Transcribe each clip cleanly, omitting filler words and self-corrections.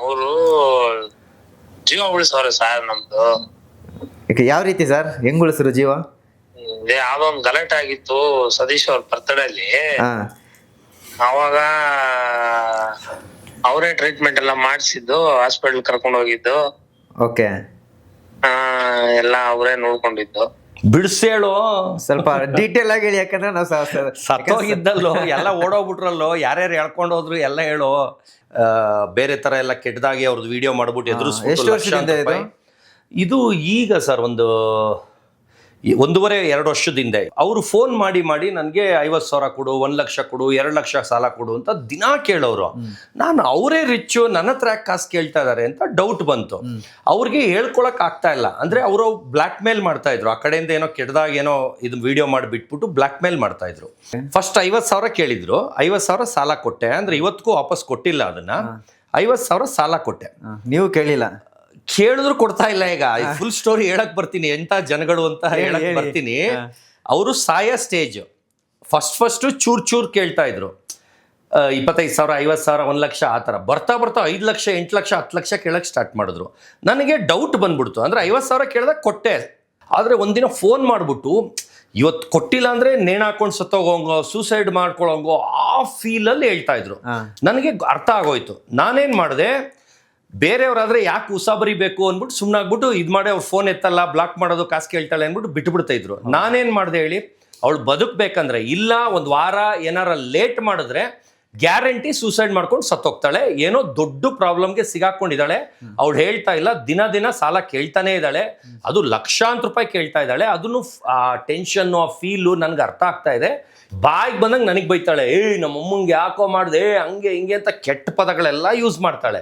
ಅವರು ಜೀವ ಉಳಿಸವ್ರೆ ಸರ್ ನಮ್ದು. ಈಗ ಯಾವ ರೀತಿ ಸರ್, ಹೆಂಗ್ ಉಳಿಸ್ರು ಜೀವ? ಯಾವ್ದೋ ಒಂದ್ ಗಲಾಟೆ ಆಗಿತ್ತು ಸತೀಶ್ ಅವ್ರ ಬರ್ತಡೇ ಅಲ್ಲಿ. ಹಾ ಅವಾಗ ಅವರೇ ಟ್ರೀಟ್ಮೆಂಟ್ ಎಲ್ಲ ಮಾಡಿಸಿದ್ದು, ಹಾಸ್ಪಿಟಲ್ ಕರ್ಕೊಂಡು ಹೋಗಿದ್ದು, ಓಕೆ. ಎಲ್ಲ ಅವರೇ ನೋಡ್ಕೊಂಡಿದ್ದು. ಬಿಡಿಸೇಳು ಸ್ವಲ್ಪ ಡೀಟೇಲ್ ಆಗಿ ಹೇಳಿ, ಯಾಕಂದ್ರೆ ನಾವು ಸತ್ತೋಗಿದ್ದಲ್ಲೋ, ಎಲ್ಲ ಓಡೋಗ್ಬಿಟ್ರಲ್ಲೋ, ಯಾರ್ಯಾರು ಹೇಳ್ಕೊಂಡು ಹೋದ್ರು ಎಲ್ಲ ಹೇಳು. ಬೇರೆ ತರ ಎಲ್ಲ ಕೆಟ್ಟದಾಗಿ ಅವ್ರದ್ದು ವಿಡಿಯೋ ಮಾಡ್ಬಿಟ್ಟು ಎದುರಿಸ್ಬಿಟ್ಟು. ಇದು ಈಗ ಸರ್ ಒಂದು 1.5-2 ವರ್ಷದಿಂದ ಅವರು ಫೋನ್ ಮಾಡಿ ನನಗೆ 50,000 ಕೊಡು, 1 ಲಕ್ಷ ಕೊಡು, 2 ಲಕ್ಷ ಸಾಲ ಕೊಡು ಅಂತ ದಿನಾ ಕೇಳೋರು. ನಾನು ಅವರೇ ರಿಚ್ಚು, ನನ್ನ ಹತ್ರ ಕಾಸು ಕೇಳ್ತಾ ಇದಾರೆ ಅಂತ ಡೌಟ್ ಬಂತು. ಅವ್ರಿಗೆ ಹೇಳ್ಕೊಳಕ್ ಆಗ್ತಾ ಇಲ್ಲ. ಅಂದ್ರೆ ಅವರು ಬ್ಲಾಕ್ ಮೇಲ್ ಮಾಡ್ತಾ ಇದ್ರು, ಆ ಕಡೆಯಿಂದ ಏನೋ ಕೆಟ್ಟದಾಗ ಏನೋ ಇದು ವಿಡಿಯೋ ಮಾಡಿ ಬಿಟ್ಬಿಟ್ಟು ಬ್ಲಾಕ್ ಮೇಲ್ ಮಾಡ್ತಾ ಇದ್ರು. ಫಸ್ಟ್ 50,000 ಕೇಳಿದ್ರು, 50,000 ಸಾಲ ಕೊಟ್ಟೆ. ಅಂದ್ರೆ ಇವತ್ತಿಗೂ ವಾಪಸ್ ಕೊಟ್ಟಿಲ್ಲ ಅದನ್ನ. 50,000 ಸಾಲ ಕೊಟ್ಟೆ. ನೀವು ಕೇಳಿಲ್ಲ? ಕೇಳಿದ್ರು ಕೊಡ್ತಾ ಇಲ್ಲ. ಈಗ ಫುಲ್ ಸ್ಟೋರಿ ಹೇಳಕ್ ಬರ್ತೀನಿ, ಎಂತ ಜನಗಳು ಅಂತ ಹೇಳಕ್ ಬರ್ತೀನಿ. ಅವರು ಸಾಯ ಸ್ಟೇಜ್. ಫಸ್ಟ್ ಚೂರ್ ಕೇಳ್ತಾ ಇದ್ರು, 25,000, 50,000, 1 ಲಕ್ಷ ಆ ಥರ. ಬರ್ತಾ 5 ಲಕ್ಷ, 8 ಲಕ್ಷ, 10 ಲಕ್ಷ ಕೇಳಕ್ ಸ್ಟಾರ್ಟ್ ಮಾಡಿದ್ರು. ನನಗೆ ಡೌಟ್ ಬಂದ್ಬಿಡ್ತು. ಅಂದ್ರೆ 50,000 ಕೇಳಿದಾಗ ಕೊಟ್ಟೆ. ಆದ್ರೆ ಒಂದಿನ ಫೋನ್ ಮಾಡ್ಬಿಟ್ಟು ಇವತ್ತು ಕೊಟ್ಟಿಲ್ಲ ಅಂದ್ರೆ ನೇಣು ಹಾಕೊಂಡು ಸತ್ತೋಗೋಂಗೋ, ಸೂಸೈಡ್ ಮಾಡ್ಕೊಳ್ಳೋಂಗೋ ಆ ಫೀಲಲ್ಲಿ ಹೇಳ್ತಾ ಇದ್ರು. ನನಗೆ ಅರ್ಥ ಆಗೋಯ್ತು. ನಾನೇನ್ ಮಾಡಿದೆ, ಬೇರೆಯವ್ರಾದ್ರೆ ಯಾಕೆ ಉಸಾಬರಿ ಬೇಕು ಅಂದ್ಬಿಟ್ಟು ಸುಮ್ಮನಾಗ್ಬಿಟ್ಟು ಇದು ಮಾಡಿ ಅವ್ರು ಫೋನ್ ಎತ್ತಲ್ಲ, ಬ್ಲಾಕ್ ಮಾಡೋದು, ಕಾಸು ಕೇಳ್ತಾಳೆ ಅಂದ್ಬಿಟ್ಟು ಬಿಟ್ಬಿಡ್ತಾ ಇದ್ರು. ನಾನೇನ್ ಮಾಡಿದೆ ಹೇಳಿ, ಅವಳು ಬದುಕಬೇಕಂದ್ರೆ ಇಲ್ಲ 1 ವಾರ ಏನಾರ ಲೇಟ್ ಮಾಡಿದ್ರೆ ಗ್ಯಾರಂಟಿ ಸೂಸೈಡ್ ಮಾಡ್ಕೊಂಡು ಸತ್ತೋಗ್ತಾಳೆ. ಏನೋ ದೊಡ್ಡ ಪ್ರಾಬ್ಲಮ್ಗೆ ಸಿಗಾಕೊಂಡಿದ್ದಾಳೆ. ಅವಳು ಹೇಳ್ತಾ ಇಲ್ಲ, ದಿನ ಸಾಲ ಕೇಳ್ತಾನೆ ಇದ್ದಾಳೆ. ಅದು ಲಕ್ಷಾಂತರ ರೂಪಾಯಿ ಕೇಳ್ತಾ ಇದ್ದಾಳೆ. ಅದನ್ನು ಆ ಟೆನ್ಷನ್ನು, ಆ ಫೀಲು ನನ್ಗೆ ಅರ್ಥ ಆಗ್ತಾ ಇದೆ. ಬಾಯಿಗೆ ಬಂದಂಗೆ ನನಗೆ ಬೈತಾಳೆ, ನಮ್ಮ ಅಮ್ಮಂಗೆ ಯಾಕೋ ಮಾಡಿದೆ ಹಂಗೆ ಹಿಂಗೆ ಅಂತ ಕೆಟ್ಟ ಪದಗಳೆಲ್ಲ ಯೂಸ್ ಮಾಡ್ತಾಳೆ.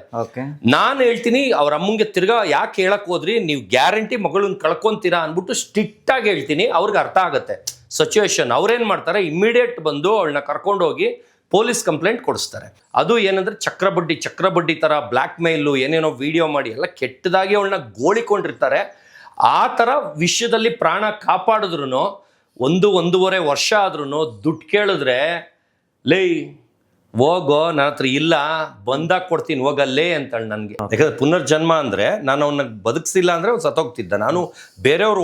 ನಾನು ಹೇಳ್ತೀನಿ, ಅವ್ರ ಅಮ್ಮಂಗೆ ತಿರ್ಗಾ ಯಾಕೆ ಹೇಳಕ್ ಹೋದ್ರಿ, ನೀವು ಗ್ಯಾರಂಟಿ ಮಗಳನ್ನ ಕಳ್ಕೊಂತೀರಾ ಅಂದ್ಬಿಟ್ಟು ಸ್ಟ್ರಿಕ್ಟ್ ಆಗಿ ಹೇಳ್ತೀನಿ. ಅವ್ರಿಗೆ ಅರ್ಥ ಆಗುತ್ತೆ ಸಿಚುವೇಶನ್. ಅವ್ರೇನ್ ಮಾಡ್ತಾರೆ, ಇಮಿಡಿಯೇಟ್ ಬಂದು ಅವಳನ್ನ ಕರ್ಕೊಂಡೋಗಿ ಪೊಲೀಸ್ ಕಂಪ್ಲೇಂಟ್ ಕೊಡಿಸ್ತಾರೆ. ಅದು ಏನಂದ್ರೆ ಚಕ್ರಬಡ್ಡಿ ತರ ಬ್ಲ್ಯಾಕ್ ಮೇಲು, ಏನೇನೋ ವಿಡಿಯೋ ಮಾಡಿ ಎಲ್ಲ ಕೆಟ್ಟದಾಗಿ ಅವಳನ್ನ ಗೋಳಿಕೊಂಡಿರ್ತಾರೆ. ಆ ಥರ ವಿಷಯದಲ್ಲಿ ಪ್ರಾಣ ಕಾಪಾಡಿದ್ರು 1-1.5 ವರ್ಷ ಆದ್ರೂ ದುಡ್ಡು ಕೇಳಿದ್ರೆ, ಲೇ ಹೋಗೋ, ನನ್ನ ಹತ್ರ ಇಲ್ಲ, ಬಂದಾಗ ಕೊಡ್ತೀನಿ ಹೋಗಲ್ಲೇ ಅಂತೇಳಿ ನನಗೆ. ಯಾಕಂದ್ರೆ ಪುನರ್ಜನ್ಮ ಅಂದ್ರೆ ನಾನು ಅವನ್ನ ಬದುಕಿಸಿಲ್ಲ ಅಂದ್ರೆ ಅವ್ನು ಸತ್ತೋಗ್ತಿದ್ದ. ನಾನು ಬೇರೆಯವ್ರು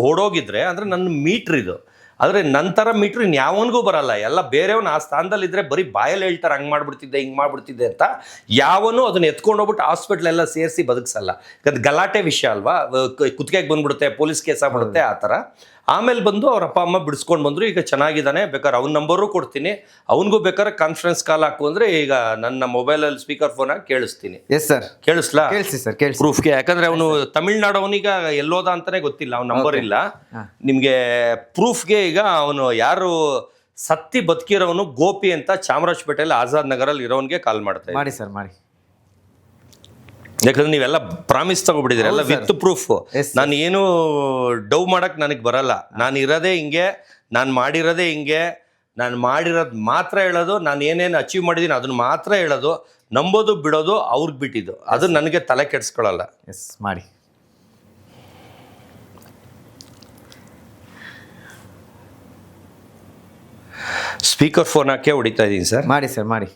ಓಡೋಗಿದ್ರೆ ಅಂದ್ರೆ ನನ್ನ ಮೀಟ್ರ್ ಇದು. ಆದರೆ ನಂತರ ಮೀಟ್ರ್ ಇನ್ಯಾವನಿಗೂ ಬರಲ್ಲ. ಎಲ್ಲ ಬೇರೆಯವನು ಆ ಸ್ಥಾನದಲ್ಲಿದ್ದರೆ ಬರೀ ಬಾಯಲ್ಲಿ ಹೇಳ್ತಾರೆ, ಹಂಗೆ ಮಾಡ್ಬಿಡ್ತಿದ್ದೆ, ಹಿಂಗೆ ಮಾಡ್ಬಿಡ್ತಿದ್ದೆ ಅಂತ. ಯಾವನು ಅದನ್ನ ಎತ್ಕೊಂಡು ಹೋಗ್ಬಿಟ್ಟು ಹಾಸ್ಪಿಟ್ಲ್ ಎಲ್ಲ ಸೇರಿಸಿ ಬದುಕಿಸಲ್ಲ. ಯಾಕಂದ್ರೆ ಗಲಾಟೆ ವಿಷಯ ಅಲ್ವಾ, ಕುತ್ತಿಗೆಗೆ ಬಂದ್ಬಿಡುತ್ತೆ, ಪೊಲೀಸ್ ಕೇಸ್ ಆಗ್ಬಿಡುತ್ತೆ ಆ ಥರ. ಆಮೇಲೆ ಬಂದು ಅವ್ರ ಅಪ್ಪ ಅಮ್ಮ ಬಿಡಿಸ್ಕೊಂಡು ಬಂದರು. ಈಗ ಚೆನ್ನಾಗಿದ್ದಾನೆ, ಬೇಕಾದ್ರೆ ಅವ್ನ ನಂಬರು ಕೊಡ್ತೀನಿ, ಅವನಿಗೂ ಬೇಕಾದ್ರೆ ಕಾನ್ಫರೆನ್ಸ್ ಕಾಲ್ ಹಾಕು ಅಂದರೆ ಈಗ ನನ್ನ ಮೊಬೈಲಲ್ಲಿ ಸ್ಪೀಕರ್ ಫೋನ್ ಹಾಕಿ ಕೇಳಿಸ್ತೀನಿ. ಎಸ್ ಸರ್, ಕೇಳಿಸ್ಲಾ? ಕೇಳಿಸಿ ಸರ್, ಕೇಳಿಸಿ. ಪ್ರೂಫ್ಗೆ. ಯಾಕಂದ್ರೆ ಅವನು ತಮಿಳ್ನಾಡು, ಅವನೀಗ ಎಲ್ಲೋದ ಅಂತಾನೆ ಗೊತ್ತಿಲ್ಲ, ಅವ್ನ ನಂಬರ್ ಇಲ್ಲ. ನಿಮಗೆ ಪ್ರೂಫ್ಗೆ ಈಗ ಅವನು ಯಾರು ಸತ್ತಿ ಬದುಕಿರೋನು ಗೋಪಿ ಅಂತ ಚಾಮರಾಜಪೇಟೆಯಲ್ಲಿ ಆಜಾದ್ ನಗರಲ್ಲಿ ಇರೋನ್ಗೆ ಕಾಲ್ ಮಾಡ್ತಾ ಮಾಡಿ ಸರ್, ಮಾಡಿ. ಯಾಕಂದ್ರೆ ನೀವೆಲ್ಲ ಪ್ರಾಮಿಸ್ ತಗೊಬಿಟ್ಟಿದ್ದೀರಿ, ಎಲ್ಲ ವಿತ್ ಪ್ರೂಫ್. ನಾನು ಏನು ಡವ್ ಮಾಡಕ್ ನನಗೆ ಬರಲ್ಲ. ನಾನು ಇರೋದೇ ಹಿಂಗೆ, ನಾನು ಮಾಡಿರೋದೇ ಹಿಂಗೆ, ನಾನು ಮಾಡಿರೋದು ಮಾತ್ರ ಹೇಳೋದು, ನಾನು ಏನೇನು ಅಚೀವ್ ಮಾಡಿದ್ದೀನಿ ಅದನ್ನ ಮಾತ್ರ ಹೇಳೋದು. ನಂಬೋದು ಬಿಡೋದು ಅವ್ರಿಗೆ ಬಿಟ್ಟಿದ್ದು, ಅದು ನನಗೆ ತಲೆ ಕೆಡಿಸ್ಕೊಳ್ಳಲ್ಲ. ಎಸ್, ಮಾಡಿ. ಸ್ಪೀಕರ್ ಫೋನ್ ಹಾಕಿ ಹೊಡಿತಾ ಇದ್ದೀನಿ ಸರ್. ಮಾಡಿ ಸರ್, ಮಾಡಿ.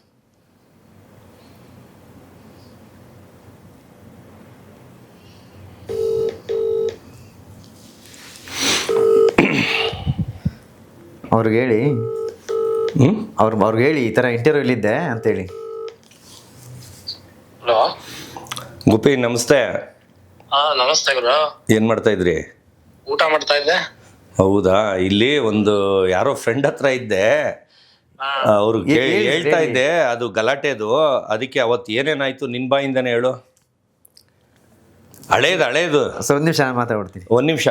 ಅವ್ರಿಗೆ ಹೇಳಿ, ಅವ್ರಿಗೆ ಹೇಳಿ ಈ ಥರ ಇಂಟರ್ವ್ಯೂಲಿದ್ದೆ ಅಂತೇಳಿ. ಹಲೋ ಗುಪ್ಪಿ, ನಮಸ್ತೆ. ನಮಸ್ತೆ ಗುರು. ಏನ್ ಮಾಡ್ತಾ ಇದ್ರಿ? ಊಟ ಮಾಡ್ತಾ ಇದ್ದೆ. ಹೌದಾ? ಇಲ್ಲಿ ಒಂದು ಯಾರೋ ಫ್ರೆಂಡ್ ಹತ್ರ ಇದ್ದೆ, ಅವ್ರಿಗೆ ಹೇಳ್ತಾ ಇದ್ದೆ ಅದು ಗಲಾಟೆದು. ಅದಕ್ಕೆ ಅವತ್ತು ಏನೇನಾಯ್ತು ನಿನ್ ಬಾಯಿಂದಾನೆ ಹೇಳು. ಹಳೇದು. 1 ನಿಮಿಷ ನಾನು ಮಾತಾಡ್ತೀನಿ. 1 ನಿಮಿಷ,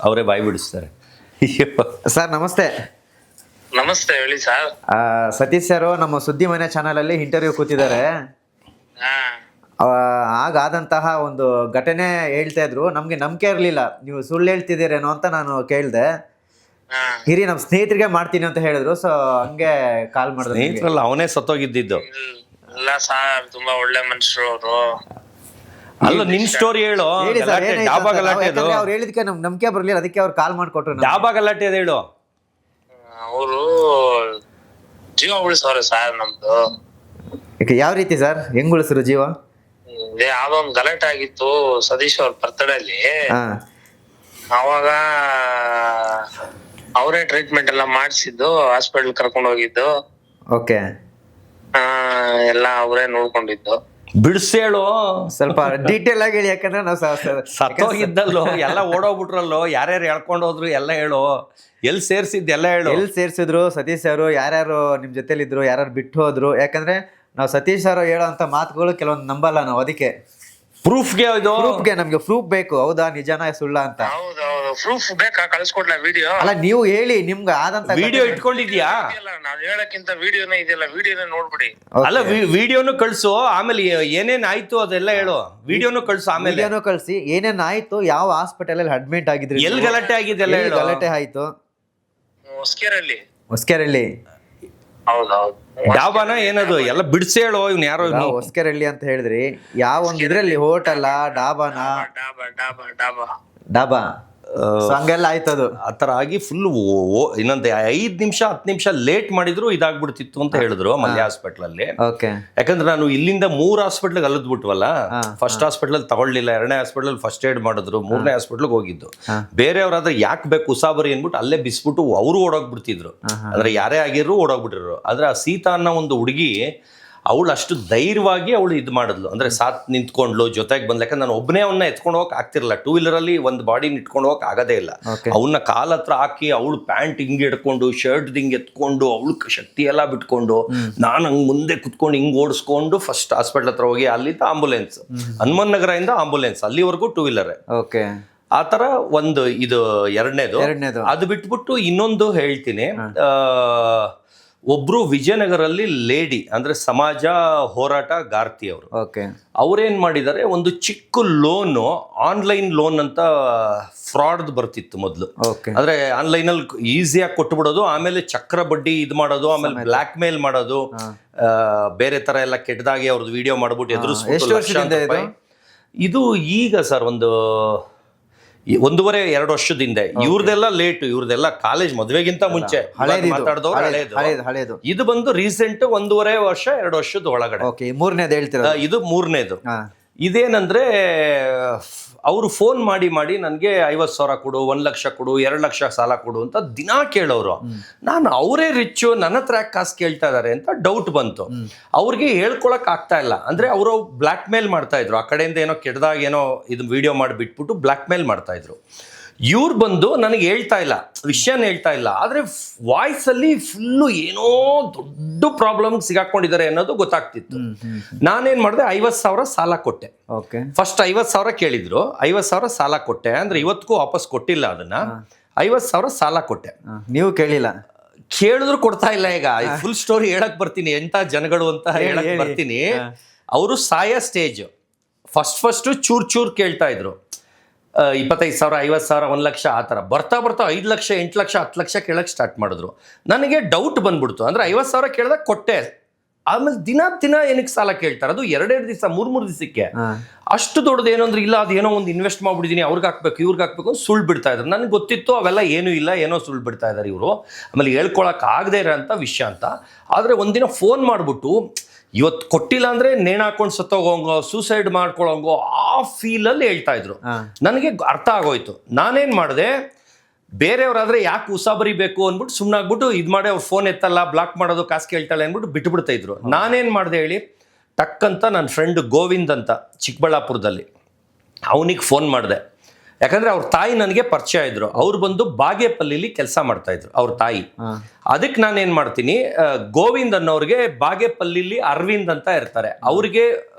ಅವರೇ ಬಾಯಿ ಬಿಡಿಸ್ತಾರೆ. ಸರ್ ನಮಸ್ತೆ. ನಮಸ್ತೆ, ಹೇಳಿ ಸರ್. ಸತೀಶ್ ಸರ್ ನಮ್ಮ ಸುದ್ದಿ ಮನೆ ಚಾನಲಲ್ಲಿ ಇಂಟರ್ವ್ಯೂ ಕೂತಿದ್ದಾರೆ. ಆಗಾದಂತಹ ಒಂದು ಘಟನೆ ಹೇಳ್ತಾ ಇದ್ರು. ನಮ್ಗೆ ನಂಬಿಕೆ ಇರಲಿಲ್ಲ, ನೀವು ಸುಳ್ಳು ಹೇಳ್ತಿದ್ದೀರೇನೋ ಅಂತ ನಾನು ಕೇಳಿದೆ. ಹಿರಿ ನಮ್ಮ ಸ್ನೇಹಿತರಿಗೆ ಮಾಡ್ತೀನಿ ಅಂತ ಹೇಳಿದ್ರು, ಸೊ ಹಂಗೆ ಕಾಲ್ ಮಾಡಿದ್ರು. ಸ್ನೇಹಿತರಲ್ಲ, ಅವನೇ ಸತ್ತೋಗಿದ್ದು. ಇಲ್ಲ ಸರ್, ತುಂಬಾ ಒಳ್ಳೆ ಮನುಷ್ಯರು ಅವರು. ಅಲ್ಲ, ನಿನ್ ಸ್ಟೋರಿ ಹೇಳು. ಡಾಬಾ ಗಲಾಟೆ ಅದು. ಅವ್ರು ಹೇಳಿದಕ್ಕೆ ನಮ್ಗೆ ನಂಬಿಕೆ ಬರಲಿಲ್ಲ, ಅದಕ್ಕೆ ಅವ್ರು ಕಾಲ್ ಮಾಡಿಕೊಟ್ರು. ಡಾಬಾ ಗಲಾಟೆ ಅದು ಹೇಳು. ಅವರು ಜೀವ ಉಳಿಸವ್ರೆ ಸರ್ ನಮ್ದು. ಯಾವ ರೀತಿ ಸರ್, ಹೆಂಗ್ ಉಳಿಸ್ರು ಜೀವ? ಇದೇ ಯಾವ್ದೋ ಒಂದ್ ಗಲಾಟೆ ಆಗಿತ್ತು ಸತೀಶ್ ಅವ್ರ ಬರ್ತಡೇಲಿ. ಹಾ ಅವಾಗ ಅವರೇ ಟ್ರೀಟ್ಮೆಂಟ್ ಎಲ್ಲ ಮಾಡಿಸಿದ್ದು, ಹಾಸ್ಪಿಟಲ್ ಕರ್ಕೊಂಡು ಹೋಗಿದ್ದು, ಓಕೆ. ಎಲ್ಲ ಅವರೇ ನೋಡ್ಕೊಂಡಿದ್ದು. ಬಿಡ್ಸೇಳು ಸ್ವಲ್ಪ ಡೀಟೇಲ್ ಆಗಿ ಹೇಳಿ, ಯಾಕಂದ್ರೆ ನಾವು ಸತ್ತೋಗಿದ್ದಲ್ಲೋ, ಎಲ್ಲ ಓಡೋಗ್ಬಿಟ್ರಲ್ಲೋ, ಯಾರ್ಯಾರು ಹೇಳ್ಕೊಂಡು ಹೋದ್ರು ಎಲ್ಲ ಹೇಳು, ಎಲ್ಲಿ ಸೇರ್ಸಿದ್ ಎಲ್ಲ ಹೇಳು. ಎಲ್ಲಿ ಸೇರ್ಸಿದ್ರು ಸತೀಶ್ ಅವರು, ಯಾರ್ಯಾರು ನಿಮ್ ಜೊತೆಲಿ ಇದ್ರು, ಯಾರ್ಯಾರು ಬಿಟ್ಟು ಹೋದ್ರು. ಯಾಕಂದ್ರೆ ನಾವು ಸತೀಶ್ ಅವರು ಹೇಳೋ ಅಂತ ಮಾತುಗಳು ಕೆಲವೊಂದು ನಂಬಲ್ಲ ನಾವು, ಅದಕ್ಕೆ ಪ್ರೂಫ್ಗೆ ಇದು ಪ್ರೂಫ್ಗೆ ನಮ್ಗೆ ಪ್ರೂಫ್ ಬೇಕು, ಹೌದಾ ನಿಜಾನ ಸುಳ್ಳ ಅಂತ. ಹೌದೌದು, ಪ್ರೂಫ್ ಬೇಕಾ? ಕಳ್ಸ್ಕೊಡ್ಲಾ ವಿಡಿಯೋ? ಅಲ್ಲ ನೀವು ಹೇಳಿ, ನಿಮ್ಗೆ ಆದಂತ ವಿಡಿಯೋ ಇಟ್ಕೊಂಡಿದ್ಯಾ? ನಾವ್ ಹೇಳಕ್ಕಿಂತ ವಿಡಿಯೋನೇ ಇದೆಯಲ್ಲ, ವಿಡಿಯೋನೇ ನೋಡ್ಬಿಡಿ. ಅಲ್ಲ ವಿಡಿಯೋನು ಕಳ್ಸು, ಆಮೇಲೆ ಏನೇನ್ ಆಯ್ತು ಅದೆಲ್ಲ ಹೇಳು. ವಿಡಿಯೋನು ಕಳ್ಸು, ಆಮೇಲೆ ವಿಡಿಯೋನು ಕಳ್ಸಿ, ಏನೇನ್ ಆಯ್ತು, ಯಾವ ಹಾಸ್ಪಿಟಲ್ ಅಲ್ಲಿ ಅಡ್ಮಿಟ್ ಆಗಿದ್ರಿ, ಎಲ್ಲಿ ಗಲಾಟೆ ಆಗಿದೆ ಎಲ್ಲ ಹೇಳು. ಗಲಾಟೆ ಆಯ್ತು ಹೊಸ್ಕೆರಲ್ಲಿ. ಹೊಸ್ಕೆರಳ್ಳಿ. ಹೌದೌದು. ಡಾಬಾನ ಏನದು ಎಲ್ಲ ಬಿಡ್ಸಿ ಹೇಳು. ಇವ್ನು ಯಾರೋ ಹೊಸ್ಕೆರಳ್ಳಿ ಅಂತ ಹೇಳಿದ್ರಿ, ಯಾವ ಒಂದ್ ಇದ್ರಲ್ಲಿ ಹೋಟೆಲ್ಲ, ಡಾಬಾನ? ಡಾಬಾ ಡಾಬಾ ಡಾಬಾ ಡಾಬಾ. So ಹಂಗೆಲ್ಲ ಆಯ್ತದು. ಆ ಥರ ಆಗಿ ಫುಲ್ ಇನ್ನೊಂದು 5 ನಿಮಿಷ 10 ನಿಮಿಷ ಲೇಟ್ ಮಾಡಿದ್ರು ಇದಾಗ್ಬಿಡ್ತಿತ್ತು ಅಂತ ಹೇಳಿದ್ರು ಮಲ್ಯ ಹಾಸ್ಪಿಟಲ್ ಅಲ್ಲಿ. ಓಕೆ. ಯಾಕಂದ್ರೆ ನಾನು ಇಲ್ಲಿಂದ 3 ಹಾಸ್ಪಿಟ್ಲ್ಗೆ ಅಲದ್ಬಿಟ್ವಲ್ಲ. ಫಸ್ಟ್ ಹಾಸ್ಪಿಟಲ್ ತಗೊಳ್ಳಿಲ್ಲ, 2ನೇ ಹಾಸ್ಪಿಟಲ್ ಫಸ್ಟ್ ಏಡ್ ಮಾಡಿದ್ರು, 3ನೇ ಹಾಸ್ಪಿಟ್ಲ್ಗೆ ಹೋಗಿದ್ದು. ಬೇರೆಯವ್ರಾದ್ರೆ ಯಾಕೆ ಬೇಕು ಉಸಾಬರಿ ಅನ್ಬಿಟ್ಟು ಅಲ್ಲೇ ಬಿಸ್ಬಿಟ್ಟು ಅವರು ಓಡೋಗ್ಬಿಡ್ತಿದ್ರು. ಅಂದ್ರೆ ಯಾರೇ ಆಗಿದ್ರು ಓಡೋಗ್ಬಿಟ್ಟಿರು. ಆದ್ರೆ ಆ ಸೀತಾ ಅನ್ನೋ ಒಂದು ಹುಡುಗಿ, ಅವಳು ಅಷ್ಟು ಧೈರ್ಯವಾಗಿ ಅವಳು ಇದು ಮಾಡಿದ್ಲು, ಅಂದ್ರೆ ಸಾತ್ ನಿಂತ್ಕೊಂಡ್ಲು, ಜೊತೆಗೆ ಬಂದ್ಲು. ಯಾಕಂದ್ರೆ ನಾನು ಒಬ್ಬನೇ ಅವನ್ನ ಎತ್ಕೊಂಡು ಹೋಗಕ್ ಆಗ್ತಿರಲ್ಲ, 2 ವೀಲರಲ್ಲಿ ಒಂದು ಬಾಡಿನ ಇಟ್ಕೊಂಡು ಹೋಗಕ್ ಆಗೋದೇ ಇಲ್ಲ. ಅವನ್ನ ಕಾಲ ಹತ್ರ ಹಾಕಿ ಅವಳು ಪ್ಯಾಂಟ್ ಹಿಂಗೆ ಹಿಡ್ಕೊಂಡು, ಶರ್ಟ್ ಹಿಂಗೆ ಎತ್ಕೊಂಡು, ಅವಳು ಶಕ್ತಿ ಎಲ್ಲ ಬಿಟ್ಕೊಂಡು, ನಾನು ಹಂಗೆ ಮುಂದೆ ಕುತ್ಕೊಂಡು ಹಿಂಗೆ ಓಡಿಸ್ಕೊಂಡು ಫಸ್ಟ್ ಹಾಸ್ಪಿಟ್ಲ್ ಹತ್ರ ಹೋಗಿ, ಅಲ್ಲಿಂದ ಆಂಬುಲೆನ್ಸ್, ಹನುಮನ್ ನಗರದಿಂದ ಆಂಬುಲೆನ್ಸ್, ಅಲ್ಲಿವರೆಗೂ 2 ವೀಲರ್. ಓಕೆ. ಆ ತರ ಒಂದು ಇದು ಎರಡನೇದು. ಅದು ಬಿಟ್ಬಿಟ್ಟು ಇನ್ನೊಂದು ಹೇಳ್ತೀನಿ. ಒಬ್ರು ವಿಜಯನಗರಲ್ಲಿ ಲೇಡಿ, ಅಂದ್ರೆ ಸಮಾಜ ಹೋರಾಟ ಗಾರ್ತಿ ಅವರು, ಅವ್ರೇನ್ ಮಾಡಿದ್ದಾರೆ, ಒಂದು ಚಿಕ್ಕ ಲೋನು, ಆನ್ಲೈನ್ ಲೋನ್ ಅಂತ ಫ್ರಾಡ್ ಬರ್ತಿತ್ತು ಮೊದಲು. ಅಂದ್ರೆ ಆನ್ಲೈನ್ ಅಲ್ಲಿ ಈಸಿಯಾಗಿ ಕೊಟ್ಬಿಡೋದು, ಆಮೇಲೆ ಚಕ್ರ ಬಡ್ಡಿ ಇದು ಮಾಡೋದು, ಆಮೇಲೆ ಬ್ಲಾಕ್ ಮೇಲ್ ಮಾಡೋದು, ಬೇರೆ ತರ ಎಲ್ಲ ಕೆಟ್ಟದಾಗಿ ಅವ್ರದ್ದು ವಿಡಿಯೋ ಮಾಡ್ಬಿಟ್ಟು ಎದುರಿಸ್ಬಿಟ್ಟು. ಇದು ಈಗ ಸರ್ ಒಂದು 1.5-2 ವರ್ಷದಿಂದ. ಇವ್ರದೆಲ್ಲ ಲೇಟ್, ಇವ್ರದೆಲ್ಲ ಕಾಲೇಜ್ ಮದ್ವೆಗಿಂತ ಮುಂಚೆ ಮಾತಾಡಿದವ್ರು ಹಳೇದು. ಇದು ಬಂದು ರೀಸೆಂಟ್ 1.5 ವರ್ಷ 2 ವರ್ಷದ ಒಳಗಡೆ. ಇದು 3ನೇದು. ಇದೇನಂದ್ರೆ ಅವರು ಫೋನ್ ಮಾಡಿ ನನಗೆ 50,000 ಕೊಡು, 1 ಲಕ್ಷ ಕೊಡು, 2 ಲಕ್ಷ ಸಾಲ ಕೊಡು ಅಂತ ದಿನಾ ಕೇಳೋರು. ನಾನು ಅವರೇ ರಿಚ್ಚು, ನನ್ನ ಹತ್ರ ಕಾಸು ಕೇಳ್ತಾ ಇದಾರೆ ಅಂತ ಡೌಟ್ ಬಂತು. ಅವ್ರಿಗೆ ಹೇಳ್ಕೊಳಕ್ ಆಗ್ತಾ ಇಲ್ಲ. ಅಂದ್ರೆ ಅವರು ಬ್ಲಾಕ್ ಮೇಲ್ ಮಾಡ್ತಾ ಇದ್ರು, ಆ ಕಡೆಯಿಂದ ಏನೋ ಕೆಟ್ಟದಾಗ ಏನೋ ಇದು ವಿಡಿಯೋ ಮಾಡಿ ಬಿಟ್ಬಿಟ್ಟು ಬ್ಲಾಕ್ ಮೇಲ್ ಮಾಡ್ತಾ ಇದ್ರು. ಇವ್ರು ಬಂದು ನನಗೆ ಹೇಳ್ತಾ ಇಲ್ಲ, ವಿಷಯನ ಹೇಳ್ತಾ ಇಲ್ಲ, ಆದ್ರೆ ವಾಯ್ಸ್ ಅಲ್ಲಿ ಫುಲ್ಲು ಏನೋ ದೊಡ್ಡ ಪ್ರಾಬ್ಲಮ್ ಸಿಗಾಕೊಂಡಿದ್ದಾರೆ ಅನ್ನೋದು ಗೊತ್ತಾಗ್ತಿತ್ತು. ನಾನೇನ್ ಮಾಡಿದೆ, 50,000 ಸಾಲ ಕೊಟ್ಟೆ. ಫಸ್ಟ್ 50,000 ಕೇಳಿದ್ರು, 50,000 ಸಾಲ ಕೊಟ್ಟೆ. ಅಂದ್ರೆ ಇವತ್ತಿಗೂ ವಾಪಸ್ ಕೊಟ್ಟಿಲ್ಲ ಅದನ್ನ. 50,000 ಸಾಲ ಕೊಟ್ಟೆ. ನೀವು ಕೇಳಿಲ್ಲ? ಕೇಳಿದ್ರು ಕೊಡ್ತಾ ಇಲ್ಲ. ಈಗ ಫುಲ್ ಸ್ಟೋರಿ ಹೇಳಕ್ ಬರ್ತೀನಿ, ಎಂತ ಜನಗಳು ಅಂತ ಹೇಳಕ್ ಬರ್ತೀನಿ. ಅವರು ಸಾಯ ಸ್ಟೇಜ್. ಫಸ್ಟ್ ಚೂರ್ ಕೇಳ್ತಾ ಇದ್ರು, 25,000, 50,000, 1 ಲಕ್ಷ, ಆ ಥರ ಬರ್ತಾ 5 ಲಕ್ಷ, 8 ಲಕ್ಷ, 10 ಲಕ್ಷ ಕೇಳಕ್ಕೆ ಸ್ಟಾರ್ಟ್ ಮಾಡಿದ್ರು. ನನಗೆ ಡೌಟ್ ಬಂದ್ಬಿಡ್ತು. ಅಂದ್ರೆ 50,000 ಕೇಳಿದಾಗ ಕೊಟ್ಟೆ. ಆಮೇಲೆ ದಿನ ಏನಕ್ಕೆ ಸಾಲ ಕೇಳ್ತಾರೆ, ಅದು 2 ದಿವಸ 3 ದಿವಸಕ್ಕೆ. ಅಷ್ಟು ದೊಡ್ಡದು ಏನು ಅಂದ್ರೆ, ಇಲ್ಲ ಅದೇನೋ ಒಂದು ಇನ್ವೆಸ್ಟ್ ಮಾಡ್ಬಿಟ್ಟಿದ್ದೀನಿ, ಅವ್ರಿಗೆ ಹಾಕ್ಬೇಕು ಇವ್ರಿಗೆ ಹಾಕ್ಬೇಕು ಅಂತ ಸುಳ್ಳು ಬಿಡ್ತಾ ಇದ್ರು. ನನಗೆ ಗೊತ್ತಿತ್ತು ಅವೆಲ್ಲ ಏನೂ ಇಲ್ಲ, ಏನೋ ಸುಳ್ಳು ಬಿಡ್ತಾ ಇದ್ದಾರೆ ಇವರು, ಆಮೇಲೆ ಹೇಳ್ಕೊಳಕ್ ಆಗದೆ ಇರೋಂಥ ವಿಷಯ ಅಂತ. ಆದರೆ ಒಂದಿನ ಫೋನ್ ಮಾಡಿಬಿಟ್ಟು, ಇವತ್ತು ಕೊಟ್ಟಿಲ್ಲ ಅಂದ್ರೆ ನೇಣು ಹಾಕೊಂಡು ಸತ್ತೋಗೋಂಗೋ, ಸೂಸೈಡ್ ಮಾಡ್ಕೊಳ್ಳೋಂಗೋ, ಆ ಫೀಲಲ್ಲಿ ಹೇಳ್ತಾ ಇದ್ರು. ನನಗೆ ಅರ್ಥ ಆಗೋಯ್ತು. ನಾನೇನ್ ಮಾಡಿದೆ, ಬೇರೆಯವ್ರಾದ್ರೆ ಯಾಕೆ ಉಸಾಬರಿ ಬೇಕು ಅಂದ್ಬಿಟ್ಟು ಸುಮ್ಮನಾಗ್ಬಿಟ್ಟು ಇದು ಮಾಡಿ, ಅವ್ರು ಫೋನ್ ಎತ್ತಲ್ಲ, ಬ್ಲಾಕ್ ಮಾಡೋದು, ಕಾಸು ಕೇಳ್ತಾಳೆ ಅಂದ್ಬಿಟ್ಟು ಬಿಟ್ಬಿಡ್ತಾ ಇದ್ರು. ನಾನೇನ್ ಮಾಡಿದೆ ಹೇಳಿ, ಟಕ್ಕಂತ ನನ್ನ ಫ್ರೆಂಡ್ ಗೋವಿಂದ್ ಅಂತ ಚಿಕ್ಕಬಳ್ಳಾಪುರದಲ್ಲಿ, ಅವನಿಗೆ ಫೋನ್ ಮಾಡಿದೆ. ಯಾಕಂದ್ರೆ ಅವ್ರ ತಾಯಿ ನನಗೆ ಪರಿಚಯ ಇದ್ರು. ಅವ್ರು ಬಂದು ಬಾಗೇಪಲ್ಲಿಲಿ ಕೆಲಸ ಮಾಡ್ತಾ ಇದ್ರು, ಅವ್ರ ತಾಯಿ. ಅದಕ್ಕೆ ನಾನೇನ್ ಮಾಡ್ತೀನಿ, ಗೋವಿಂದ್ ಅನ್ನೋರ್ಗೆ ಬಾಗೇಪಲ್ಲಿಲಿ ಅರವಿಂದ್ ಅಂತ ಇರ್ತಾರೆ, ಅವ್ರಿಗೆ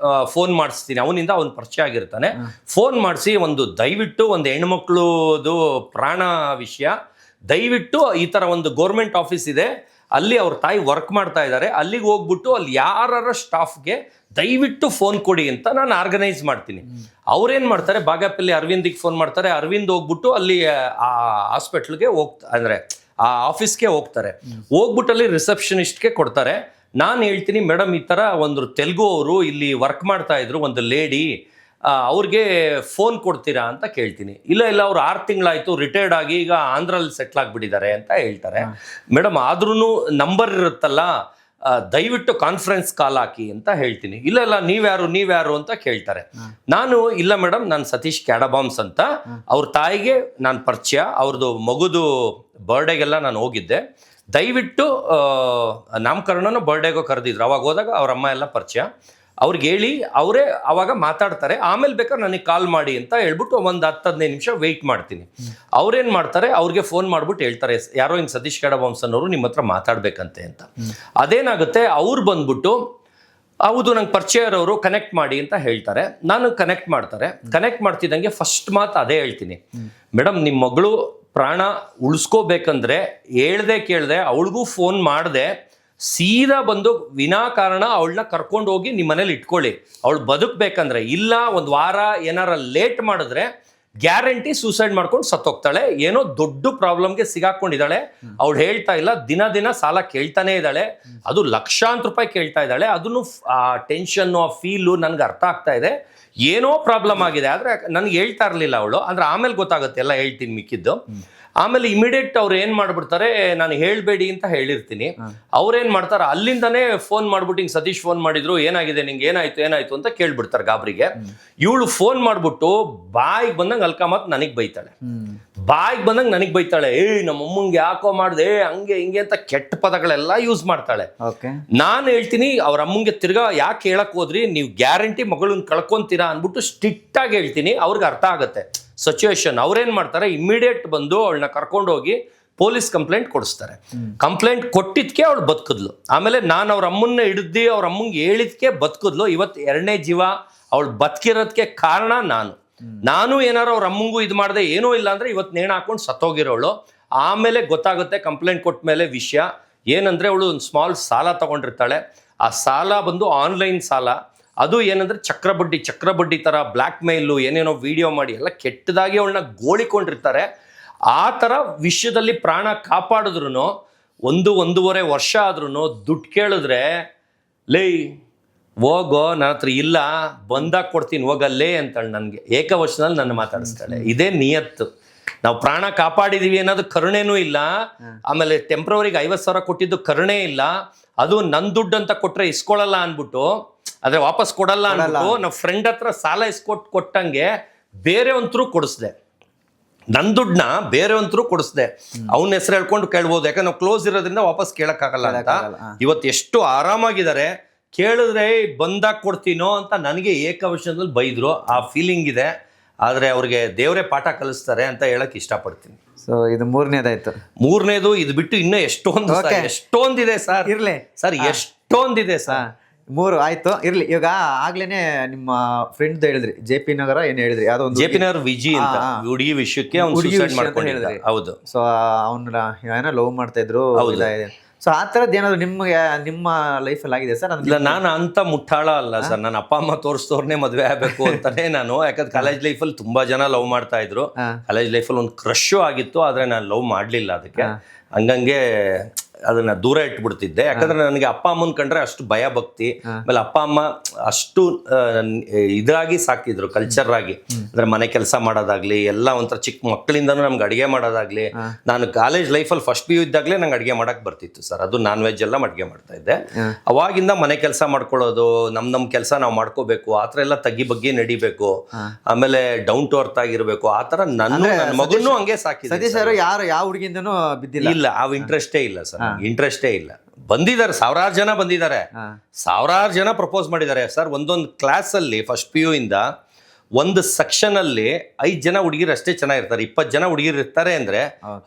ಫೋನ್ ಮಾಡಿಸ್ತೀನಿ. ಅವನಿಂದ ಅವ್ನು ಪರಿಚಯ ಆಗಿರ್ತಾನೆ. ಫೋನ್ ಮಾಡಿಸಿ, ದಯವಿಟ್ಟು ಒಂದು ಹೆಣ್ಮಕ್ಳದು ಪ್ರಾಣ ವಿಷಯ, ದಯವಿಟ್ಟು ಈ ತರ ಒಂದು ಗೌರ್ಮೆಂಟ್ ಆಫೀಸ್ ಇದೆ, ಅಲ್ಲಿ ಅವ್ರ ತಾಯಿ ವರ್ಕ್ ಮಾಡ್ತಾ ಇದ್ದಾರೆ, ಅಲ್ಲಿಗೆ ಹೋಗ್ಬಿಟ್ಟು ಅಲ್ಲಿ ಯಾರ ಸ್ಟಾಫ್ಗೆ ದಯವಿಟ್ಟು ಫೋನ್ ಕೊಡಿ ಅಂತ ನಾನು ಆರ್ಗನೈಸ್ ಮಾಡ್ತೀನಿ. ಅವ್ರೇನ್ ಮಾಡ್ತಾರೆ, ಬಾಗೇಪಲ್ಲಿ ಅರವಿಂದಿಗೆ ಫೋನ್ ಮಾಡ್ತಾರೆ. ಅರವಿಂದ್ ಹೋಗ್ಬಿಟ್ಟು ಅಲ್ಲಿ ಆ ಹಾಸ್ಪಿಟ್ಲ್ಗೆ ಅಂದ್ರೆ ಆ ಆಫೀಸ್ಗೆ ಹೋಗ್ತಾರೆ. ಹೋಗ್ಬಿಟ್ಟು ಅಲ್ಲಿ ರಿಸೆಪ್ಷನಿಸ್ಟ್ಗೆ ಕೊಡ್ತಾರೆ. ನಾನು ಹೇಳ್ತೀನಿ, ಮೇಡಮ್ ಈ ತರ ಒಂದು ತೆಲುಗು ಅವರು ಇಲ್ಲಿ ವರ್ಕ್ ಮಾಡ್ತಾ ಇದ್ರು, ಒಂದು ಲೇಡಿ, ಅವ್ರಿಗೆ ಫೋನ್ ಕೊಡ್ತೀರಾ ಅಂತ ಕೇಳ್ತೀನಿ. ಇಲ್ಲ ಅವ್ರು 6 ತಿಂಗಳಾಯ್ತು ರಿಟೈರ್ಡ್ ಆಗಿ ಈಗ ಆಂಧ್ರಲ್ಲಿ ಸೆಟ್ಲ್ ಆಗಿಬಿಟ್ಟಿದ್ದಾರೆ ಅಂತ ಹೇಳ್ತಾರೆ. ಮೇಡಮ್ ಆದ್ರೂ ನಂಬರ್ ಇರುತ್ತಲ್ಲ, ದಯವಿಟ್ಟು ಕಾನ್ಫರೆನ್ಸ್ ಕಾಲ್ ಹಾಕಿ ಅಂತ ಹೇಳ್ತೀನಿ. ಇಲ್ಲ ನೀವ್ಯಾರು ಅಂತ ಕೇಳ್ತಾರೆ. ನಾನು ಇಲ್ಲ ಮೇಡಮ್, ನಾನು ಸತೀಶ್ ಕ್ಯಾಡಬಾಮ್ಸ್ ಅಂತ, ಅವ್ರ ತಾಯಿಗೆ ನಾನು ಪರಿಚಯ, ಅವ್ರದ್ದು ಮಗುದು ಬರ್ಡೇಗೆಲ್ಲ ನಾನು ಹೋಗಿದ್ದೆ, ದಯವಿಟ್ಟು ನಾಮಕರಣನೂ ಬರ್ಡೇಗೋ ಕರೆದಿದ್ರು, ಅವಾಗ ಹೋದಾಗ ಅವ್ರ ಅಮ್ಮ ಎಲ್ಲ ಪರಿಚಯ, ಅವ್ರಿಗೆ ಹೇಳಿ ಅವರೇ ಅವಾಗ ಮಾತಾಡ್ತಾರೆ, ಆಮೇಲೆ ಬೇಕಾದ್ರೆ ನನಗೆ ಕಾಲ್ ಮಾಡಿ ಅಂತ ಹೇಳ್ಬಿಟ್ಟು ಒಂದು 10-15 ನಿಮಿಷ ವೆಯ್ಟ್ ಮಾಡ್ತೀನಿ. ಅವ್ರೇನು ಮಾಡ್ತಾರೆ, ಅವ್ರಿಗೆ ಫೋನ್ ಮಾಡ್ಬಿಟ್ಟು ಹೇಳ್ತಾರೆ, ಯಾರೋ ಹಿಂಗೆ ಸತೀಶ್ ಕ್ಯಾಡಬಾಮ್ಸ್ ಅನ್ನೋರು ನಿಮ್ಮ ಹತ್ರ ಮಾತಾಡ್ಬೇಕಂತೆ ಅಂತ. ಅದೇನಾಗುತ್ತೆ, ಅವ್ರು ಬಂದ್ಬಿಟ್ಟು ಹೌದು ನಂಗೆ ಪರಿಚಯ ಇರೋರು ಕನೆಕ್ಟ್ ಮಾಡಿ ಅಂತ ಹೇಳ್ತಾರೆ. ನಾನು ಕನೆಕ್ಟ್ ಮಾಡ್ತಿದ್ದಂಗೆ ಫಸ್ಟ್ ಮಾತು ಅದೇ ಹೇಳ್ತೀನಿ, ಮೇಡಮ್ ನಿಮ್ಮ ಮಗಳು ಪ್ರಾಣ ಉಳಿಸ್ಕೋಬೇಕಂದ್ರೆ ಹೇಳ್ದೆ ಕೇಳ್ದೆ ಅವಳಿಗೂ ಫೋನ್ ಮಾಡಿದೆ ಸೀದಾ ಬಂದು ವಿನಾಕಾರಣ ಅವಳನ್ನ ಕರ್ಕೊಂಡು ಹೋಗಿ ನಿಮ್ಮ ಮನೇಲಿ ಇಟ್ಕೊಳ್ಳಿ, ಅವಳು ಬದುಕಬೇಕಂದ್ರೆ. ಇಲ್ಲ ಒಂದು ವಾರ ಏನಾರ ಲೇಟ್ ಮಾಡಿದ್ರೆ ಗ್ಯಾರಂಟಿ ಸೂಸೈಡ್ ಮಾಡ್ಕೊಂಡು ಸತ್ತೋಗ್ತಾಳೆ, ಏನೋ ದೊಡ್ಡ ಪ್ರಾಬ್ಲಮ್ಗೆ ಸಿಗಾಕೊಂಡಿದ್ದಾಳೆ, ಅವಳು ಹೇಳ್ತಾ ಇಲ್ಲ, ದಿನ ಸಾಲ ಕೇಳ್ತಾನೆ ಇದ್ದಾಳೆ, ಅದು ಲಕ್ಷಾಂತರ ರೂಪಾಯಿ ಕೇಳ್ತಾ ಇದ್ದಾಳೆ, ಅದನ್ನು ಆ ಟೆನ್ಷನ್ನು ಆ ಫೀಲು ನನಗೆ ಅರ್ಥ ಆಗ್ತಾ ಇದೆ, ಏನೋ ಪ್ರಾಬ್ಲಮ್ ಆಗಿದೆ. ಆದರೆ ನನಗೆ ಹೇಳ್ತಾ ಇರಲಿಲ್ಲ ಅವಳು, ಅಂದರೆ ಆಮೇಲೆ ಗೊತ್ತಾಗುತ್ತೆ, ಎಲ್ಲ ಹೇಳ್ತೀನಿ ಮಿಕ್ಕಿದ್ದು. ಆಮೇಲೆ ಇಮಿಡಿಯೇಟ್ ಅವ್ರು ಏನು ಮಾಡ್ಬಿಡ್ತಾರೆ, ನಾನು ಹೇಳಬೇಡಿ ಅಂತ ಹೇಳಿರ್ತೀನಿ, ಅವ್ರೇನು ಮಾಡ್ತಾರೆ ಅಲ್ಲಿಂದನೇ ಫೋನ್ ಮಾಡ್ಬಿಟ್ಟು ಹಿಂಗೆ ಸತೀಶ್ ಫೋನ್ ಮಾಡಿದ್ರು, ಏನಾಗಿದೆ ನಿಂಗೆ, ಏನಾಯ್ತು ಅಂತ ಕೇಳ್ಬಿಡ್ತಾರೆ ಗಾಬರಿಗೆ. ಇವಳು ಫೋನ್ ಮಾಡ್ಬಿಟ್ಟು ಬಾಯಿಗೆ ಬಂದಂಗೆ ಅಲ್ಕಾಮತ್ ನನಗೆ ಬೈತಾಳೆ, ನಮ್ಮ ಅಮ್ಮಂಗೆ ಯಾಕೋ ಮಾಡಿದೆ ಹಂಗೆ ಹಿಂಗೆ ಅಂತ ಕೆಟ್ಟ ಪದಗಳೆಲ್ಲ ಯೂಸ್ ಮಾಡ್ತಾಳೆ. ನಾನು ಹೇಳ್ತೀನಿ ಅವ್ರ ಅಮ್ಮಂಗೆ ತಿರ್ಗಾ ಯಾಕೆ ಹೇಳಕ್ ಹೋದ್ರಿ, ನೀವು ಗ್ಯಾರಂಟಿ ಮಗಳನ್ನ ಕಳ್ಕೊಂತೀರಾ ಅಂದ್ಬಿಟ್ಟು ಸ್ಟ್ರಿಕ್ಟ್ ಆಗಿ ಹೇಳ್ತೀನಿ, ಅವ್ರಿಗೆ ಅರ್ಥ ಆಗುತ್ತೆ ಸಿಚುವೇಶನ್. ಅವ್ರೇನ್ ಮಾಡ್ತಾರೆ, ಇಮಿಡಿಯೇಟ್ ಬಂದು ಅವಳನ್ನ ಕರ್ಕೊಂಡು ಹೋಗಿ ಪೊಲೀಸ್ ಕಂಪ್ಲೇಂಟ್ ಕೊಡಿಸ್ತಾರೆ. ಕಂಪ್ಲೇಂಟ್ ಕೊಟ್ಟಿದ್ಕೆ ಅವಳು ಬದುಕಿದ್ಲು. ಆಮೇಲೆ ನಾನು ಅವ್ರ ಅಮ್ಮನ್ನ ಹಿಡಿದು ಅವ್ರ ಅಮ್ಮಂಗೆ ಹೇಳಿದ್ಕೆ ಬದುಕಿದ್ಲು. ಇವತ್ತು 2ನೇ ಜೀವ ಅವಳು ಬದುಕಿರೋದಕ್ಕೆ ಕಾರಣ ನಾನು ಏನಾರು ಅವ್ರ ಅಮ್ಮಂಗೂ ಇದು ಮಾಡಿದೆ ಏನೂ ಇಲ್ಲ ಅಂದ್ರೆ ಇವತ್ತು ನೇಣು ಹಾಕೊಂಡು ಸತ್ತೋಗಿರೋಳು. ಆಮೇಲೆ ಗೊತ್ತಾಗುತ್ತೆ ಕಂಪ್ಲೇಂಟ್ ಕೊಟ್ಟ ಮೇಲೆ ವಿಷಯ ಏನಂದ್ರೆ, ಅವಳು ಒಂದು ಸ್ಮಾಲ್ ಸಾಲ ತಗೊಂಡಿರ್ತಾಳೆ. ಆ ಸಾಲ ಬಂದು ಆನ್ಲೈನ್ ಸಾಲ, ಅದು ಏನಂದ್ರೆ ಚಕ್ರಬಡ್ಡಿ ಥರ ಬ್ಲ್ಯಾಕ್ ಮೇಲು ಏನೇನೋ ವಿಡಿಯೋ ಮಾಡಿ ಎಲ್ಲ ಕೆಟ್ಟದಾಗಿ ಅವಳನ್ನ ಗೋಳಿಕೊಂಡಿರ್ತಾರೆ. ಆ ಥರ ವಿಷಯದಲ್ಲಿ ಪ್ರಾಣ ಕಾಪಾಡಿದ್ರು 1-1.5 ವರ್ಷ ಆದ್ರೂ ದುಡ್ಡು ಕೇಳಿದ್ರೆ, ಲೇ ಹೋಗೋ ನನ್ನ ಹತ್ರ ಇಲ್ಲ, ಬಂದಾಗ ಕೊಡ್ತೀನಿ ಹೋಗಲ್ಲೇ ಅಂತೇಳಿ ನನಗೆ ಏಕವಚನದಲ್ಲಿ ನನ್ನ ಮಾತಾಡಿಸ್ತಾಳೆ. ಇದೇ ನಿಯತ್ತು. ನಾವು ಪ್ರಾಣ ಕಾಪಾಡಿದೀವಿ ಅನ್ನೋದು ಕರುಣೆನೂ ಇಲ್ಲ, ಆಮೇಲೆ ಟೆಂಪ್ರವರಿಗೆ 50,000 ಕೊಟ್ಟಿದ್ದು ಕರುಣೆ ಇಲ್ಲ, ಅದು ನನ್ನ ದುಡ್ಡು ಅಂತ ಕೊಟ್ರೆ ಇಸ್ಕೊಳ್ಳಲ್ಲ ಅನ್ಬಿಟ್ಟು, ಆದ್ರೆ ವಾಪಸ್ ಕೊಡಲ್ಲ ಅನ್ಬಿಟ್ಟು ನಾವು ಫ್ರೆಂಡ್ ಹತ್ರ ಸಾಲ ಕೊಟ್ಟಂಗೆ ಬೇರೆ ಒಂಥರು ಕೊಡಿಸ್ದೆ, ನನ್ನ ದುಡ್ಡನ್ನ ಬೇರೆ ಒಂಥರು ಕೊಡಿಸ್ದೆ. ಅವನ ಹೆಸರು ಹೇಳ್ಕೊಂಡು ಕೇಳ್ಬೋದು, ಯಾಕಂದ್ರೆ ನಾವು ಕ್ಲೋಸ್ ಇರೋದ್ರಿಂದ ವಾಪಸ್ ಕೇಳಕ್ಕಾಗಲ್ಲ ಅಂತ. ಇವತ್ತು ಎಷ್ಟು ಆರಾಮಾಗಿದ್ದಾರೆ, ಕೇಳಿದ್ರೆ ಬಂದಾಗ ಕೊಡ್ತೀನೋ ಅಂತ ನನಗೆ ಏಕವಚನದಲ್ಲಿ ಬೈದ್ರು. ಆ ಫೀಲಿಂಗ್ ಇದೆ, ಆದ್ರೆ ಅವ್ರಿಗೆ ದೇವರೇ ಪಾಠ ಕಲಿಸ್ತಾರೆ ಅಂತ ಹೇಳಕ್ ಇಷ್ಟಪಡ್ತೀನಿ. ಸೊ ಇದು 3ನೇದಾಯ್ತು. 3ನೇದು ಇದು ಬಿಟ್ಟು ಇನ್ನೂ ಎಷ್ಟೊಂದಿದೆ ಸರ್. ಇರ್ಲಿ ಸರ್, ಎಷ್ಟೊಂದಿದೆ ಸರ್. 3 ಆಯ್ತು, ಇರ್ಲಿ. ಇವಾಗ ಆಗ್ಲೇನೆ ನಿಮ್ಮ ಫ್ರೆಂಡ್ ಹೇಳಿದ್ರಿ, JP ನಗರ ಏನ್ ಹೇಳಿದ್ರಿ, ಯಾವ್ದೋ ಒಂದು JP ನಗರ ವಿಜಿ ಅಂತ ಹುಡುಗಿ ವಿಷಯಕ್ಕೆ ಅವ್ನು ಸೂಸೈಡ್ ಮಾಡ್ಕೊಂಡಿದ್ದ. ಹೌದು. ಸೊ ಅವ್ನ ಏನೋ ಲವ್ ಮಾಡ್ತಾ ಇದ್ರು. ಸೊ ಆ ಥರದ್ದು ಏನಾದ್ರು ನಿಮ್ಗೆ ನಿಮ್ಮ ಲೈಫಲ್ಲಿ ಆಗಿದೆ ಸರ್? ಇಲ್ಲ, ನಾನು ಅಂತ ಮುಟ್ಟಾಳ ಅಲ್ಲ ಸರ್. ನನ್ನ ಅಪ್ಪ ಅಮ್ಮ ತೋರಿಸ್ತವ್ರನ್ನೇ ಮದುವೆ ಆಗಬೇಕು ಅಂತಾನೆ ನಾನು, ಯಾಕಂದ್ರೆ ಕಾಲೇಜ್ ಲೈಫಲ್ಲಿ ತುಂಬಾ ಜನ ಲವ್ ಮಾಡ್ತಾ ಇದ್ರು. ಕಾಲೇಜ್ ಲೈಫಲ್ಲಿ ಒಂದು ಕ್ರಶು ಆಗಿತ್ತು, ಆದ್ರೆ ನಾನು ಲವ್ ಮಾಡ್ಲಿಲ್ಲ. ಅದಕ್ಕೆ ಹಂಗಂಗೆ ಅದನ್ನ ದೂರ ಇಟ್ಬಿಡ್ತಿದ್ದೆ. ಯಾಕಂದ್ರೆ ನನಗೆ ಅಪ್ಪ ಅಮ್ಮನ್ ಕಂಡ್ರೆ ಅಷ್ಟು ಭಯ ಭಕ್ತಿ. ಆಮೇಲೆ ಅಪ್ಪ ಅಮ್ಮ ಅಷ್ಟು ಇದಾಗಿ ಸಾಕಿದ್ರು, ಕಲ್ಚರ್ ಆಗಿ. ಅಂದ್ರೆ ಮನೆ ಕೆಲಸ ಮಾಡೋದಾಗ್ಲಿ ಎಲ್ಲ ಒಂಥರ ಚಿಕ್ಕ ಮಕ್ಕಳಿಂದನೂ ನಮ್ಗೆ ಅಡಿಗೆ ಮಾಡೋದಾಗ್ಲಿ. ನಾನು ಕಾಲೇಜ್ ಲೈಫಲ್ಲಿ ಫಸ್ಟ್ PU ಇದ್ದಾಗಲೇ ನಂಗೆ ಅಡಿಗೆ ಮಾಡಕ್ ಬರ್ತಿತ್ತು ಸರ್. ಅದು ನಾನ್ ವೆಜ್ ಎಲ್ಲ ಅಡಿಗೆ ಮಾಡ್ತಾ ಇದ್ದೆ. ಅವಾಗಿಂದ ಮನೆ ಕೆಲಸ ಮಾಡ್ಕೊಳ್ಳೋದು, ನಮ್ ಕೆಲಸ ನಾವು ಮಾಡ್ಕೋಬೇಕು, ಆ ಥರ ಎಲ್ಲ ತಗ್ಗಿ ಬಗ್ಗೆ ನಡಿಬೇಕು, ಆಮೇಲೆ ಡೌನ್ ಟು ಅರ್ತ್ ಆಗಿರ್ಬೇಕು. ಆ ಥರ ನನ್ನ ಮಗನೂ ಹಂಗೆ ಸಾಕಿದ್ದೆ. ಸತೀಶ್ ಸರ್ ಯಾರು ಯಾವ ಹುಡುಗಿಯಿಂದನೂ ಬಿದ್ದಿಲ್ಲ? ಇಲ್ಲ, ಆ ಇಂಟ್ರೆಸ್ಟೇ ಇಲ್ಲ ಸರ್, ಇಂಟ್ರೆಸ್ಟೇ ಇಲ್ಲ. ಬಂದಿದ್ದಾರೆ, 1000 ಜನ ಬಂದಿದ್ದಾರೆ, 1000 ಜನ ಪ್ರಪೋಸ್ ಮಾಡಿದ್ದಾರೆ ಸರ್. ಒಂದೊಂದು ಕ್ಲಾಸಲ್ಲಿ ಫಸ್ಟ್ PU ಇಂದ ಒಂದು ಸೆಕ್ಷನ್ ಅಲ್ಲಿ 5 ಜನ ಹುಡುಗಿರು ಅಷ್ಟೇ ಚೆನ್ನಾಗಿರ್ತಾರೆ. 20 ಜನ ಹುಡುಗಿರು ಇರ್ತಾರೆ ಅಂದ್ರೆ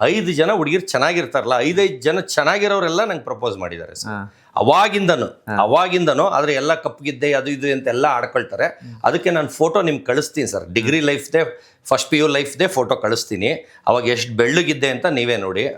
5 ಜನ ಹುಡುಗಿರು ಚೆನ್ನಾಗಿರ್ತಾರಲ್ಲ, 5 ಜನ ಚೆನ್ನಾಗಿರೋರೆಲ್ಲ ನಂಗೆ ಪ್ರಪೋಸ್ ಮಾಡಿದ್ದಾರೆ ಸರ್. ಅವಾಗಿಂದನೂ. ಆದ್ರೆ ಎಲ್ಲ ಕಪ್ಪಗಿದ್ದೆ ಅದು ಇದು ಅಂತೆಲ್ಲ ಆಡ್ಕೊಳ್ತಾರೆ. ಅದಕ್ಕೆ ನಾನು ಫೋಟೋ ನಿಮ್ಗೆ ಕಳಿಸ್ತೀನಿ ಸರ್. ಡಿಗ್ರಿ ಲೈಫ್ದೇ, ಫಸ್ಟ್ PU ಲೈಫ್ದೇ ಫೋಟೋ ಕಳಿಸ್ತೀನಿ. ಅವಾಗ ಎಷ್ಟು ಬೆಳ್ಳಗಿದ್ದೆ ಅಂತ ನೀವೇ ನೋಡಿ.